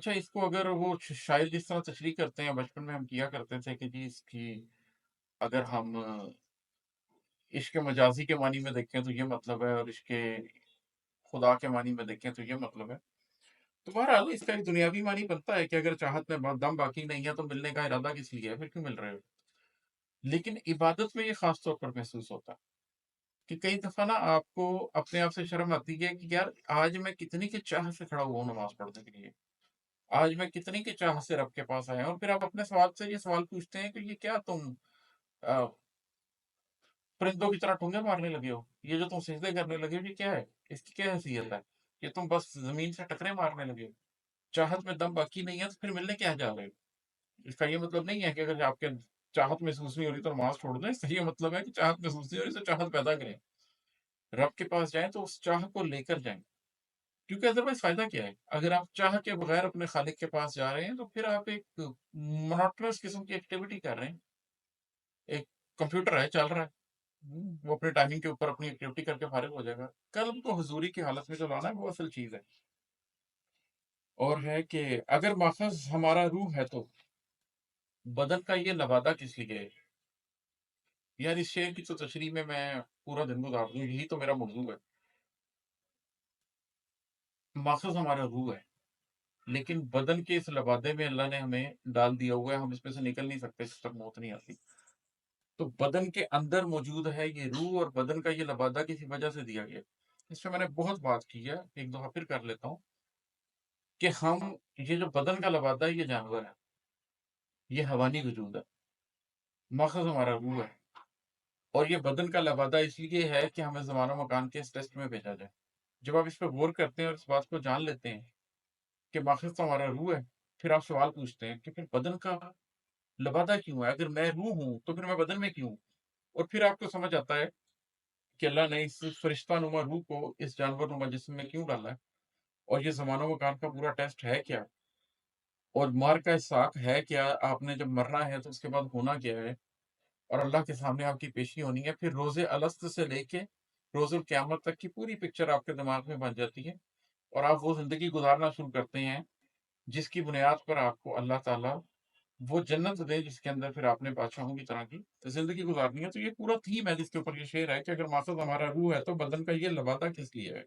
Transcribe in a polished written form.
अच्छा, इसको अगर वो शायर जिस तरह तशरीह करते हैं, बचपन में हम किया करते थे कि जी इसकी अगर हम इश्क मजाजी के मानी में देखें तो ये मतलब है, और इश्क खुदा के मानी में देखें तो ये मतलब है। तो बहरहाल इसका एक दुनियावी मानी बनता है कि अगर चाहत में दम बाकी नहीं है तो मिलने का इरादा किस लिए है, फिर क्यों मिल रहे हो। लेकिन इबादत में ये खास तौर पर महसूस होता है कि कई दफा ना आपको अपने आप से शर्म आती है कि यार आज मैं कितनी की चाह से खड़ा हुआ हूँ नमाज पढ़ने के लिए, आज मैं कितनी की चाह से रब के पास आया हूँ। और फिर आप अपने सवाल से ये सवाल पूछते हैं कि ये क्या तुम अ, परिंदों की तरह ठूंगे मारने लगे हो, ये जो तुम सिजदे करने लगे हो ये क्या है, इसकी क्या हैसियत है, ये तुम बस जमीन से टकरे मारने लगे हो, चाहत में दम बाकी नहीं है तो फिर मिलने क्या जा रहे हो। इसका ये मतलब नहीं है कि अगर आपके चाहत महसूस नहीं हो रही तो नमाज छोड़ दें, इसका ये मतलब है कि चाहत महसूस नहीं हो रही तो चाहत पैदा करें, रब के पास जाएं तो उस चाह को लेकर जाएं। क्योंकि अदरवाइज फायदा क्या है, अगर आप चाह के बगैर अपने खालिक के पास जा रहे हैं तो फिर आप एक मोनोटोनस किस्म की एक्टिविटी कर रहे हैं। एक कंप्यूटर है चल रहा है, वो अपने टाइमिंग के ऊपर अपनी एक्टिविटी करके फारिग हो जाएगा। कल्ब को हुजूरी की हालत में जो लाना है वो असल चीज है। और है कि अगर माखज हमारा रूह है तो बदन का ये लबादा किस लिए है। यार इस शेर की तो तशरीह में मैं पूरा दिन गुजार दूं, यही तो मेरा मौजू है। माखज हमारा रूह है, लेकिन बदन के इस लबादे में अल्लाह ने हमें डाल दिया हुआ है, हम इसमें से निकल नहीं सकते जब तक मौत नहीं आती। तो बदन के अंदर मौजूद है ये रूह, और बदन का ये लबादा किसी वजह से दिया गया। इस पे मैंने बहुत बात की है, एक दफा फिर कर लेता हूँ कि हम ये जो बदन का लबादा है ये जानवर है, ये हवानी वजूद है, मखज हमारा रूह है। और ये बदन का लबादा इसलिए है कि हमें ज़माना मकान के इस टेस्ट में भेजा जाए। जब आप इस पे गौर करते हैं और इस बात को जान लेते हैं कि माखज तो हमारा रूह है, फिर आप सवाल पूछते हैं कि फिर बदन का लबादा क्यों है? अगर मैं रूह हूँ तो फिर मैं बदन में क्यों? और फिर आपको समझ आता है कि अल्लाह ने इस फरिश्ता नुमा रूह को इस जानवर नुमा जिस्म में क्यों डाला है, और ये ज़माना मकान का पूरा टेस्ट है क्या? और मार का साख है क्या? आपने जब मरना है तो उसके बाद होना क्या है? और अल्लाह के सामने आपकी पेशी होनी है। फिर रोज़े अलस्त से लेके रोज़ुल क़यामत तक की पूरी पिक्चर आपके दिमाग में बन जाती है, और आप वो ज़िंदगी गुज़ारना शुरू करते हैं, जिसकी बुनियाद पर आपको अल्लाह ताला वो जन्नत दे, जिसके अंदर फिर आपने बादशाहों की तरह की ज़िंदगी गुज़ारनी है। तो ये पूरा थीम है जिसके ऊपर ये शेर है कि अगर मकसद हमारा रूह है, तो बदन का ये लबादा किस लिए है?